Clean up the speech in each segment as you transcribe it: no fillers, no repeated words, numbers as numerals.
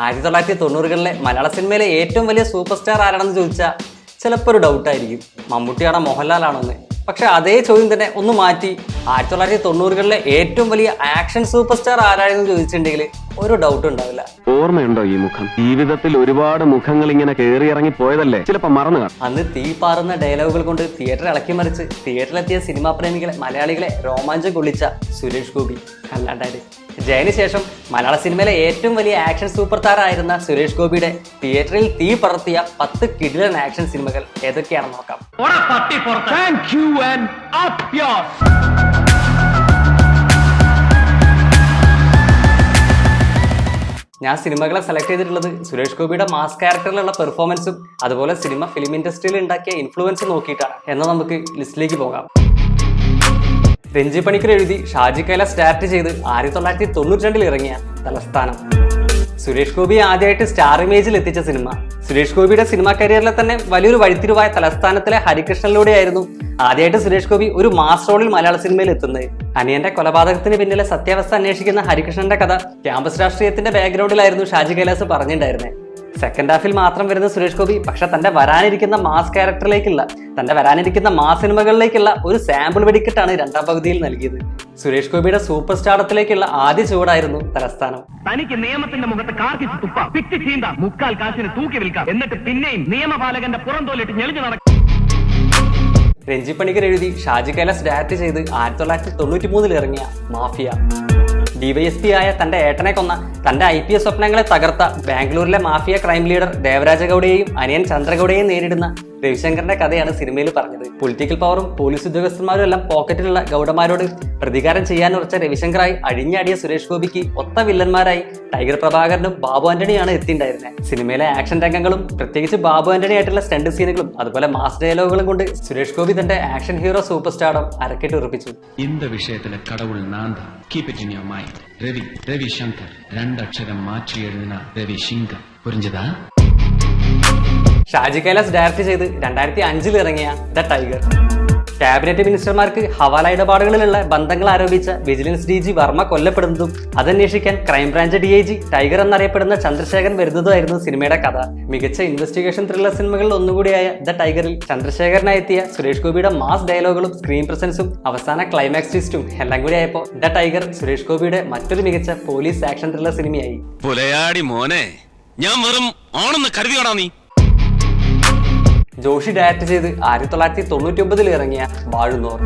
1990-കളിലെ മലയാള സിനിമയിലെ ഏറ്റവും വലിയ സൂപ്പർ സ്റ്റാർ ആരാണെന്ന് ചോദിച്ചാൽ ചിലപ്പോൾ ഒരു ഡൗട്ടായിരിക്കും, മമ്മൂട്ടിയാണോ മോഹൻലാലാണോ എന്ന്. പക്ഷെ അതേ ചോദ്യം തന്നെ ഒന്ന് മാറ്റി 1990-കളിലെ ഏറ്റവും വലിയ ആക്ഷൻ സൂപ്പർ സ്റ്റാർ ആരാണെന്ന് ചോദിച്ചിട്ടുണ്ടെങ്കിൽ ഒരു ഡൗട്ട് ഉണ്ടാവില്ല. ഓർമ്മയുണ്ടോ ഈ മുഖം? ജീവിതത്തിൽ ഒരുപാട് മുഖങ്ങൾ ഇങ്ങനെ കയറി ഇറങ്ങി പോയതല്ലേ, ചിലപ്പോൾ മറന്നു കാണും. അന്ന് തീ പാറുന്ന ഡയലോഗുകൾ കൊണ്ട് തിയേറ്റർ ഇളക്കി മറിച്ച് തിയേറ്ററിലെത്തിയ സിനിമാ പ്രേമികളെ, മലയാളികളെ രോമാഞ്ചം കൊള്ളിച്ച സുരേഷ് ഗോപി. അല്ലാണ്ടായത് ജയന് ശേഷം മലയാള സിനിമയിലെ ഏറ്റവും വലിയ ആക്ഷൻ സൂപ്പർ താരമായിരുന്ന സുരേഷ് ഗോപിയുടെ തിയേറ്ററിൽ തീ പറത്തിയ 10 കിടിലൻ ആക്ഷൻ സിനിമകൾ ഏതൊക്കെയാണെന്ന് നോക്കാം. ഞാൻ സിനിമകളെ സെലക്ട് ചെയ്തിട്ടുള്ളത് സുരേഷ് ഗോപിയുടെ മാസ് ക്യാരക്ടറിലുള്ള പെർഫോമൻസും അതുപോലെ ഫിലിം ഇൻഡസ്ട്രിയിൽ ഉണ്ടാക്കിയ ഇൻഫ്ലുവൻസ് നോക്കിയിട്ടാണ്. എന്നാൽ നമുക്ക് ലിസ്റ്റിലേക്ക് പോകാം. രഞ്ജി പണിക്കർ എഴുതി ഷാജി കൈലാസ് സ്റ്റാർട്ട് ചെയ്ത് 1992 ഇറങ്ങിയ തലസ്ഥാനം. സുരേഷ് ഗോപി ആദ്യമായിട്ട് സ്റ്റാർ ഇമേജിൽ എത്തിച്ച സിനിമ. സുരേഷ് ഗോപിയുടെ സിനിമാ കരിയറിലെ തന്നെ വലിയൊരു വഴിത്തിരിവായ തലസ്ഥാനത്തിലെ ഹരികൃഷ്ണനിലൂടെയായിരുന്നു ആദ്യമായിട്ട് സുരേഷ് ഗോപി ഒരു മാസ് റോളിൽ മലയാള സിനിമയിൽ എത്തുന്നത്. അനിയന്റെ കൊലപാതകത്തിന് പിന്നിലെ സത്യാവസ്ഥ അന്വേഷിക്കുന്ന ഹരികൃഷ്ണന്റെ കഥ ക്യാമ്പസ് രാഷ്ട്രീയത്തിന്റെ ബാക്ക്ഗ്രൗണ്ടിലായിരുന്നു ഷാജി കൈലാസ് പറഞ്ഞിട്ടുണ്ടായിരുന്നത്. സെക്കൻഡ് ഹാഫിൽ മാത്രം വരുന്ന സുരേഷ് ഗോപി പക്ഷെ തന്റെ വരാനിരിക്കുന്ന മാസ് ക്യാരക്ടറിലേക്കുള്ള, തന്റെ വരാനിരിക്കുന്ന മാസ് സിനിമകളിലേക്കുള്ള ഒരു സാമ്പിൾ വെടിക്കെട്ടാണ് രണ്ടാം പകുതിയിൽ നൽകിയത്. സുരേഷ് ഗോപിയുടെ സൂപ്പർ സ്റ്റാർഡത്തിലേക്കുള്ള ആദ്യ ചുവടായിരുന്നു തലസ്ഥാനം. തനിക്ക് നിയമത്തിന്റെ മുഖത്ത് കാർക്കിച്ച് തുപ്പാം, പിച്ച് ചീന്താം, മുക്കാൽ കാശിന് തൂക്കി വിൽക്കാം, എന്നിട്ട് പിന്നെയും നിയമപാലകന്റെ പുറന്തോലിട്ട് ഞെളിഞ്ഞു നടക്കും. രഞ്ജി പണിക്കർ എഴുതി ഷാജി കൈലാസ് ഡയറക്ട് ചെയ്ത് 1993 ഇറങ്ങിയ മാഫിയ. ഡിവൈഎസ്പി ആയ തന്റെ ഏട്ടനെ കൊന്ന, തന്റെ IPS സ്വപ്നങ്ങളെ തകർത്ത ബാംഗ്ലൂരിലെ മാഫിയ ക്രൈം ലീഡർ ദേവരാജ ഗൌഡയെയും അനിയൻ ചന്ദ്രഗൌഡയെയും നേരിടുന്ന രവിശങ്കറിന്റെ കഥയാണ് സിനിമയിൽ പറഞ്ഞത്. പൊളിറ്റിക്കൽ പവറും പോലീസ് ഉദ്യോഗസ്ഥന്മാരും എല്ലാം പോക്കറ്റിലുള്ള ഗൌഡമാരോട് പ്രതികാരം ചെയ്യാനുറച്ച രവിശങ്കറായി അഴിഞ്ഞാടിയ സുരേഷ് ഗോപിക്ക് ഒത്ത വില്ലന്മാരായി ടൈഗർ പ്രഭാകരനും ബാബു ആന്റണിയാണ് എത്തിണ്ടായിരുന്നത്. സിനിമയിലെ ആക്ഷൻ രംഗങ്ങളും പ്രത്യേകിച്ച് ബാബു ആന്റണി ആയിട്ടുള്ള സ്റ്റണ്ട് സീനുകളും അതുപോലെ മാസ് ഡയലോഗുകളും കൊണ്ട് സുരേഷ് ഗോപി തന്റെ ആക്ഷൻ ഹീറോ സൂപ്പർ സ്റ്റാർഡം അരക്കെട്ട് ഉറപ്പിച്ചു. இந்த விஷயத்துல கடவுள் நான் தான். Keep it in your mind. Ravi Shankar, 2 അക്ഷരം മാറ്റി എഴുതുന്ന രവി ശങ്കർ. പുരിഞ്ചതാ? ഷാജി കൈലാസ് ഡയറക്ട് ചെയ്ത് 2005 ഇറങ്ങിയ ദ ടൈഗർ. ക്യാബിനറ്റ് മിനിസ്റ്റർമാർക്ക് ഹവാല ഇടപാടുകളിലുള്ള ബന്ധങ്ങൾ ആരോപിച്ച വിജിലൻസ് DG വർമ്മ കൊല്ലപ്പെടുന്നതും അതന്വേഷിക്കാൻ ക്രൈംബ്രാഞ്ച് DIG ടൈഗർ എന്നറിയപ്പെടുന്ന ചന്ദ്രശേഖരൻ വരുന്നതുമായിരുന്നു സിനിമയുടെ കഥ. മികച്ച ഇൻവെസ്റ്റിഗേഷൻ ത്രില്ലർ സിനിമകളിൽ ഒന്നുകൂടിയായ ദ ടൈഗറിൽ ചന്ദ്രശേഖരനായി എത്തിയ സുരേഷ് ഗോപിയുടെ മാസ് ഡയലോഗുകളും സ്ക്രീൻ പ്രസൻസും അവസാന ക്ലൈമാക്സ് ട്വിസ്റ്റും എല്ലാം കൂടി ആയപ്പോൾ ദ ടൈഗർ സുരേഷ് ഗോപിയുടെ മറ്റൊരു മികച്ച പോലീസ് ആക്ഷൻ ത്രില്ലർ സിനിമയായി. ഞാൻ വെറും ആണെന്ന് കരുതിയോടാ നീ. ജോഷി ഡയറക്ട് ചെയ്ത് 1999 ഇറങ്ങിയ വാഴുന്നോർ.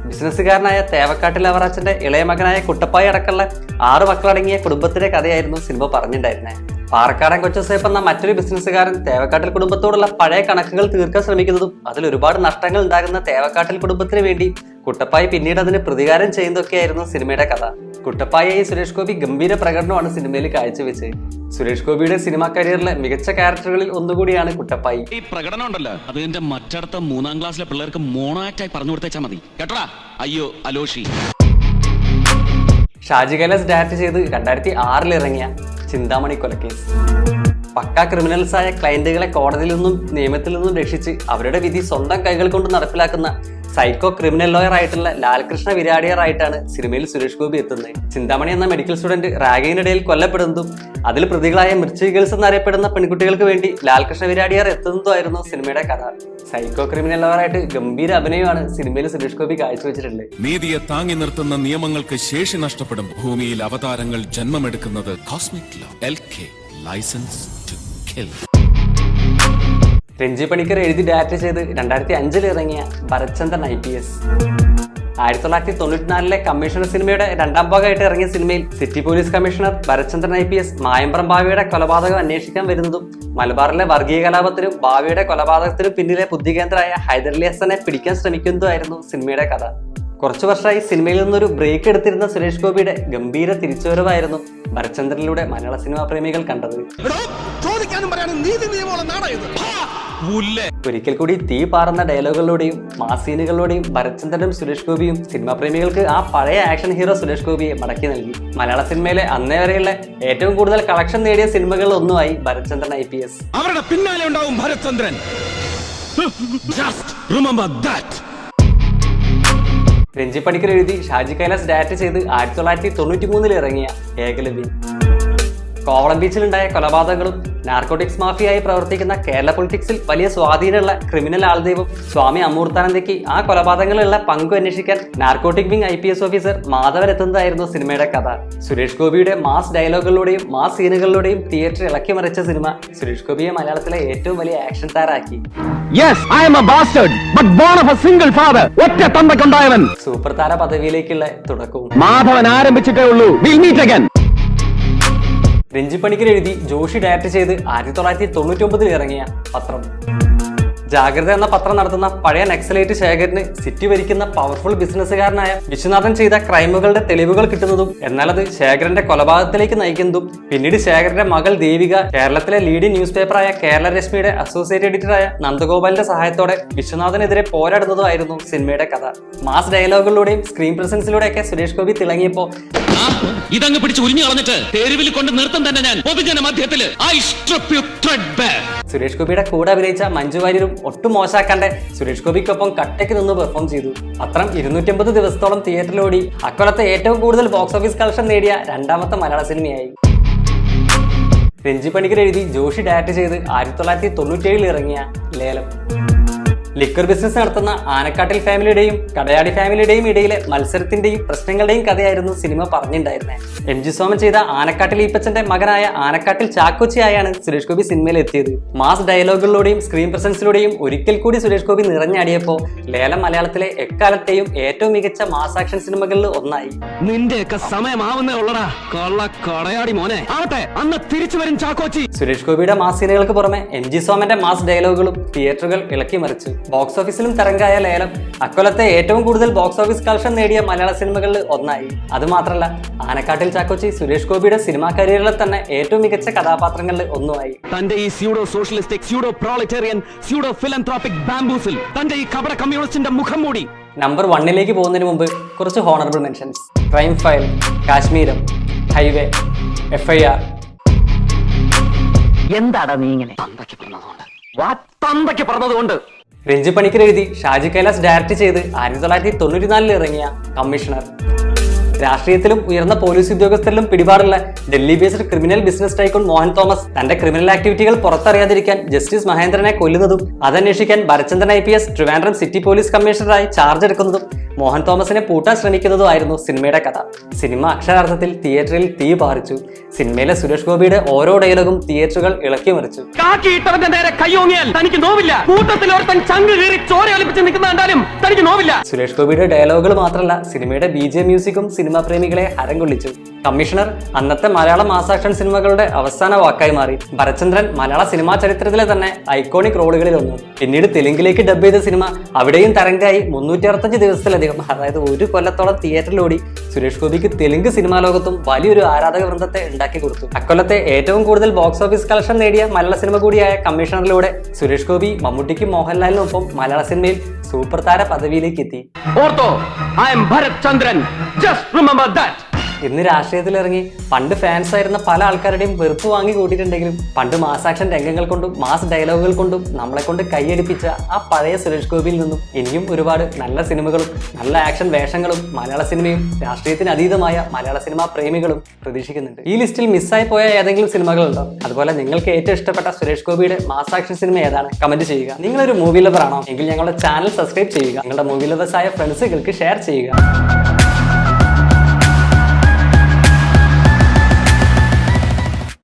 ബിസിനസ്സുകാരനായ തേവക്കാട്ടിൽ അവറാച്ചന്റെ ഇളയ മകനായ കുട്ടപ്പായി അടക്കമുള്ള 6 മക്കളടങ്ങിയ കുടുംബത്തിന്റെ കഥയായിരുന്നു സിനിമ പറഞ്ഞിട്ടുണ്ടായിരുന്നത്. പാറക്കാടൻ കൊച്ചസേപ്പ് എന്ന മറ്റൊരു ബിസിനസ്സുകാരൻ തേവക്കാട്ടിൽ കുടുംബത്തോടുള്ള പഴയ കണക്കുകൾ തീർക്കാൻ ശ്രമിക്കുന്നതും അതിൽ ഒരുപാട് നഷ്ടങ്ങൾ ഉണ്ടാകുന്ന തേവക്കാട്ടിൽ കുടുംബത്തിന് വേണ്ടി കുട്ടപ്പായി പിന്നീട് അതിന് പ്രതികാരം ചെയ്യുന്നതൊക്കെയായിരുന്നു സിനിമയുടെ കഥ. കുട്ടപ്പായി സുരേഷ് ഗോപി ഗംഭീര പ്രകടനമാണ് സിനിമയിൽ കാഴ്ചവെച്ചത്. സുരേഷ് ഗോപിയുടെ സിനിമാ കരിയറിലെ മികച്ച ക്യാരക്ടറുകളിൽ ഒന്നുകൂടിയാണ് കുട്ടപ്പായി. ഈ പ്രകടനം ഉണ്ടല്ലോ, അത് എന്റെ മറ്റടുത്ത 3ാം ക്ലാസ്സിലെ പിള്ളേർക്ക് മോണാക്റ്റായി പറഞ്ഞു കൊടുത്തേച്ചാ മതി കേട്ടോടാ. അയ്യോ അലോഷി. ഷാജി കൈലാസ് ഡയറക്ട് ചെയ്ത് 2006 ഇറങ്ങിയ ചിന്താമണി കൊലക്കേസ്. പക്കാ ക്രിമിനൽസായ ക്ലയന്റുകളെ കോടതിയിൽ നിന്നും നിയമത്തിൽ നിന്നും രക്ഷിച്ച് അവരുടെ വിധി സ്വന്തം കൈകൾ കൊണ്ട് നടപ്പിലാക്കുന്ന സൈക്കോ ക്രിമിനൽ ലോയർ ആയിട്ടുള്ള ലാൽകൃഷ്ണ വിരാടിയർ ആയിട്ടാണ് സിനിമയിൽ സുരേഷ് ഗോപി എത്തുന്നത്. ചിന്താമണി എന്ന മെഡിക്കൽ സ്റ്റുഡന്റ് റാഗിങ്ങിനിടയിൽ കൊല്ലപ്പെടുന്നതും അതിൽ പ്രതികളായ മിർച്ചി ഗേൾസ് എന്നറിയപ്പെടുന്ന പെൺകുട്ടികൾക്ക് വേണ്ടി ലാൽകൃഷ്ണ വിരാടിയർ എത്തുന്നതുമായിരുന്നു സിനിമയുടെ കഥ. സൈക്കോ ക്രിമിനൽ ലോയർ ആയിട്ട് ഗംഭീര അഭിനയമാണ് സിനിമയിൽ സുരേഷ് ഗോപി കാഴ്ചവെച്ചിട്ടുള്ളത്. നീതിയെ താങ്ങി നിർത്തുന്ന നിയമങ്ങൾക്ക് ശേഷി നഷ്ടപ്പെടും ഭൂമിയിൽ അവതാരങ്ങൾ ജന്മമെടുക്കുന്നത്. Cosmic law LK licence to kill. Renji Panicker എഴുതി ഡയറക്ട് ചെയ്ത് 2005 ഇറങ്ങിയ ഭരത്ചന്ദ്രൻ IPS. 1994 കമ്മീഷണർ സിനിമയുടെ 2ാം ഭാഗമായിട്ട് ഇറങ്ങിയ സിനിമയിൽ city police commissioner Bharathchandran IPS മായമ്പ്രം ഭാവിയുടെ കൊലപാതകം അന്വേഷിക്കാൻ വരുന്നതും മലബാറിലെ വർഗീയ കലാപത്തിനും ഭാവിയുടെ കൊലപാതകത്തിനും പിന്നിലെ ബുദ്ധികേന്ദ്രമായ ഹൈദരലി ഹസനെ പിടിക്കാൻ ശ്രമിക്കുന്നതുമായിരുന്നു സിനിമയുടെ കഥ. കുറച്ചു വർഷമായി സിനിമയിൽ നിന്നൊരു ബ്രേക്ക് എടുത്തിരുന്ന സുരേഷ് ഗോപിയുടെ ഗംഭീര തിരിച്ചുവരവായിരുന്നു ഭരത്ചന്ദ്രനിലൂടെ മലയാള സിനിമാ പ്രേമികൾ കണ്ടത്. ഒരിക്കൽ കൂടി തീ പാറുന്ന ഡയലോഗുകളിലൂടെയും മാസീനുകളിലൂടെയും ഭരത്ചന്ദ്രനും സുരേഷ് ഗോപിയും സിനിമാ പ്രേമികൾക്ക് ആ പഴയ ആക്ഷൻ ഹീറോ സുരേഷ് ഗോപിയെ മടക്കി നൽകി. മലയാള സിനിമയിലെ അന്നേ വരെയുള്ള ഏറ്റവും കൂടുതൽ കളക്ഷൻ നേടിയ സിനിമകളിൽ ഒന്നുമായി ഭരത്ചന്ദ്രൻ IPS. അവരുടെ പിന്നാലെ ഉണ്ടാവും Bharathchandran. Just remember that. Ranji Panicker എഴുതി ഷാജി കൈലാസ് ഡയറക്ട് ചെയ്ത് 1993 ഇറങ്ങിയ ഏകലവ്യൻ. കോവളം ബീച്ചിലുണ്ടായ കൊലപാതകങ്ങളും നാർക്കോട്ടിക്സ് മാഫിയായി പ്രവർത്തിക്കുന്ന കേരള പൊളിറ്റിക്സിൽ വലിയ സ്വാധീനമുള്ള ക്രിമിനൽ ആൾദൈവം സ്വാമി അമൂർത്താനന്ദയ്ക്ക് ആ കൊലപാതകങ്ങളിലുള്ള പങ്കു അന്വേഷിക്കാൻ narcotic wing IPS officer Madhavan എത്തുന്നതായിരുന്നു സിനിമയുടെ കഥ. സുരേഷ് ഗോപിയുടെ മാസ് ഡയലോഗുകളിലൂടെയും മാസ് സീനുകളിലൂടെയും തിയേറ്റർ ഇളക്കി മറിച്ച സിനിമ സുരേഷ് ഗോപിയെ മലയാളത്തിലെ ഏറ്റവും വലിയ ആക്ഷൻ താരാക്കി. സൂപ്പർ താര പദവിയിലേക്കുള്ള തുടക്കവും മാധവൻ ആരംഭിച്ചിട്ടേ ഉള്ളൂ. രഞ്ജിപ്പണിക്കർ എഴുതി ജോഷി ഡയറക്ട് ചെയ്ത് 1999 ഇറങ്ങിയ പത്രം. ജാഗ്രത എന്ന പത്രം നടത്തുന്ന പഴയ നക്സലേറ്റ് ശേഖരന് സിറ്റി ഭരിക്കുന്ന പവർഫുൾ ബിസിനസ്സുകാരനായ വിശ്വനാഥൻ ചെയ്ത ക്രൈമുകളുടെ തെളിവുകൾ കിട്ടുന്നതും എന്നാൽ അത് ശേഖരന്റെ കൊലപാതകത്തിലേക്ക് നയിക്കുന്നതും പിന്നീട് ശേഖരന്റെ മകൾ ദേവിക കേരളത്തിലെ ലീഡിംഗ് ന്യൂസ് പേപ്പറായ കേരള രശ്മിയുടെ അസോസിയേറ്റ് എഡിറ്ററായ നന്ദഗോപാലിന്റെ സഹായത്തോടെ വിശ്വനാഥനെതിരെ പോരാടുന്നതുമായിരുന്നു സിനിമയുടെ കഥ. മാസ് ഡയലോഗുകളിലൂടെയും സ്ക്രീൻ പ്രസൻസിലൂടെയൊക്കെ സുരേഷ് ഗോപി തിളങ്ങിയപ്പോ ഇതങ്ങ് പിടിച്ച് ഉരിഞ്ഞു കളഞ്ഞിട്ട് തെരുവിൽ കൊണ്ട് നിർത്തം തന്നെ ഞാൻ പൊതുജന മധ്യത്തില് സുരേഷ് ഗോപിയുടെ കൂടെ അഭിനയിച്ച മഞ്ജു വാര്യരും ഒട്ടും മോശമാക്കാണ്ട് സുരേഷ് ഗോപിക്കൊപ്പം കട്ടയ്ക്ക് നിന്ന് പെർഫോം ചെയ്തു. പത്രം 250 ദിവസത്തോളം തിയേറ്ററിലോടി അക്കൊല്ലത്തെ ഏറ്റവും കൂടുതൽ ബോക്സ് ഓഫീസ് കളക്ഷൻ നേടിയ രണ്ടാമത്തെ മലയാള സിനിമയായി. രഞ്ജിപ്പണിക്കർ എഴുതി ജോഷി ഡയറക്ട് ചെയ്ത് 1997 ഇറങ്ങിയ ലേലം. ലിക്കർ ബിസിനസ് നടത്തുന്ന ആനക്കാട്ടിൽ ഫാമിലിയുടെയും കടയാടി ഫാമിലിയുടെയും ഇടയിലെ മത്സരത്തിന്റെയും പ്രശ്നങ്ങളുടെയും കഥയായിരുന്നു സിനിമ പറഞ്ഞിട്ടുണ്ടായിരുന്നത്. MG സോമൻ ചെയ്ത ആനക്കാട്ടിൽ ഈപ്പച്ചന്റെ മകനായ ആനക്കാട്ടിൽ ചാക്കോച്ചിയായാണ് സുരേഷ് ഗോപി സിനിമയിൽ എത്തിയത്. മാസ് ഡയലോഗുകളിലൂടെയും സ്ക്രീൻ പ്രസൻസിലൂടെയും ഒരിക്കൽ കൂടി സുരേഷ് ഗോപി നിറഞ്ഞാടിയപ്പോൾ ലേലം മലയാളത്തിലെ എക്കാലത്തെയും ഏറ്റവും മികച്ച മാസ് ആക്ഷൻ സിനിമകളിൽ ഒന്നായി. നിന്റെയൊക്കെ സമയമാവുന്നേ ഉള്ളടാ കൊള്ള കടയാടി മോനെ. ആവട്ടെ, അന്ന് തിരിച്ചു വരും ചാക്കോച്ചി. സുരേഷ് ഗോപിയുടെ മാസ് സീനുകൾക്ക് പുറമെ MG സോമന്റെ മാസ് ഡയലോഗുകളും തിയേറ്ററുകൾ ഇളക്കി മറിച്ചു. ബോക്സ് ഓഫീസിലും തരംഗായ ലേലം അക്കൊല്ലത്തെ ഏറ്റവും കൂടുതൽ ബോക്സ് ഓഫീസ് കളക്ഷൻ നേടിയ മലയാള സിനിമകളിൽ ഒന്നായി. അതുമാത്രമല്ല, ആനക്കാട്ടിൽ ചാക്കോച്ചി സുരേഷ് ഗോപിയുടെ സിനിമാ കരിയറിലെ തന്നെ ഏറ്റവും മികച്ച കഥാപാത്രങ്ങളിൽ ഒന്നുമായി. തന്റെ ഈ pseudo socialistic pseudo proletarian pseudo philanthropic ബാംബൂസിൽ തന്റെ ഈ കപട കമ്മ്യൂണിസ്റ്റിന്റെ മുഖം മൂടി. നമ്പർ 1 പോകുന്നതിന് മുമ്പ് കുറച്ച് honourable mentions. Crime file, Kashmeeram, highway, FIR. എന്താടാ നീ ഇങ്ങനെ പറഞ്ഞതുകൊണ്ട് രഞ്ജിപ്പണിക്കർ എഴുതി ഷാജി കൈലാസ് ഡയറക്ട് ചെയ്ത് 1994 ഇറങ്ങിയ കമ്മീഷണർ. രാഷ്ട്രീയത്തിലും ഉയർന്ന പോലീസ് ഉദ്യോഗസ്ഥരിലും പിടിപാടുള്ള Delhi based criminal business tycoon Mohan Thomas തന്റെ ക്രിമിനൽ ആക്ടിവിറ്റികൾ പുറത്തറിയാതിരിക്കാൻ ജസ്റ്റിസ് മഹേന്ദ്രനെ കൊല്ലുന്നതും അതന്വേഷിക്കാൻ Bharathchandran IPS Trivandrum city police കമ്മീഷണറായി ചാർജ് എടുക്കുന്നതും മോഹൻ തോമസിനെ പൂട്ടാൻ ശ്രമിക്കുന്നതുമായിരുന്നു സിനിമയുടെ കഥ. സിനിമ അക്ഷരാർത്ഥത്തിൽ തിയേറ്ററിൽ തീ പാറിച്ചു. സിനിമയിലെ സുരേഷ് ഗോപിയുടെ ഓരോ ഡയലോഗും തിയേറ്ററുകൾ ഇളക്കി മറിച്ചു. കാക്കിയിട്ടവന്റെ നേരെ കയ്യോങ്ങിയാൽ തനിക്ക് നോവില്ല. കൂട്ടത്തിൽ ഒരുത്തൻ ചങ്ക് കീറി ചോര ഒലിപ്പിച്ച് നിൽക്കുന്ന കണ്ടാലും തനിക്ക് നോവില്ല. സുരേഷ് ഗോപിയുടെ ഡയലോഗുകൾ മാത്രമല്ല, സിനിമയുടെ BGM മ്യൂസിക്കും സിനിമാ പ്രേമികളെ ഹരം കൊള്ളിച്ചു. കമ്മീഷണർ അന്നത്തെ മലയാള മാസ് ആക്ഷൻ സിനിമകളുടെ അവസാന വാക്കായി മാറി. ഭരചന്ദ്രൻ മലയാള സിനിമാ ചരിത്രത്തിലെ തന്നെ ഐക്കോണിക് റോളുകളിൽ ഒന്നു. പിന്നീട് തെലുങ്കിലേക്ക് ഡബ് ചെയ്ത സിനിമ അവിടെയും തരംഗായി 365 ദിവസത്തിലധികം, അതായത് 1 കൊല്ലത്തോളം തിയേറ്ററിലോടി സുരേഷ് ഗോപിക്ക് തെലുങ്ക് സിനിമാ ലോകത്തും വലിയൊരു ആരാധക വൃന്ദത്തെ ഉണ്ടാക്കി കൊടുത്തു. അക്കൊല്ലത്തെ ഏറ്റവും കൂടുതൽ ബോക്സ് ഓഫീസ് കളക്ഷൻ നേടിയ മലയാള സിനിമ കൂടിയായ കമ്മീഷണറിലൂടെ സുരേഷ് ഗോപി മമ്മൂട്ടിക്കും മോഹൻലാലിനൊപ്പം മലയാള സിനിമയിൽ സൂപ്പർ താര പദവിയിലേക്ക് എത്തി. ഓർത്തോ, I am Bharat Chandran, just remember that. ഇന്ന് രാഷ്ട്രീയത്തിലിറങ്ങി പണ്ട് ഫാൻസ് ആയിരുന്ന പല ആൾക്കാരുടെയും വെറുപ്പ് വാങ്ങി കൂട്ടിയിട്ടുണ്ടെങ്കിലും പണ്ട് മാസ് ആക്ഷൻ രംഗങ്ങൾ കൊണ്ടും മാസ് ഡയലോഗുകൾ കൊണ്ടും നമ്മളെ കൊണ്ട് കൈയടിപ്പിച്ച ആ പഴയ സുരേഷ് ഗോപിയിൽ നിന്നും ഇനിയും ഒരുപാട് നല്ല സിനിമകളും നല്ല ആക്ഷൻ വേഷങ്ങളും മലയാള സിനിമയും രാഷ്ട്രീയത്തിന് അതീതമായ മലയാള സിനിമാ പ്രേമികളും പ്രതീക്ഷിക്കുന്നുണ്ട്. ഈ ലിസ്റ്റിൽ മിസ്സായി പോയ ഏതെങ്കിലും സിനിമകളുണ്ടോ? അതുപോലെ നിങ്ങൾക്ക് ഏറ്റവും ഇഷ്ടപ്പെട്ട സുരേഷ് ഗോപിയുടെ മാസ് ആക്ഷൻ സിനിമ ഏതാണ്? കമന്റ് ചെയ്യുക. നിങ്ങളൊരു മൂവി ലവർ ആണോ എങ്കിൽ ഞങ്ങളുടെ ചാനൽ സബ്സ്ക്രൈബ് ചെയ്യുക. നിങ്ങളുടെ മൂവി ലവേഴ്സായ ഫ്രണ്ട്സുകൾക്ക് ഷെയർ ചെയ്യുക.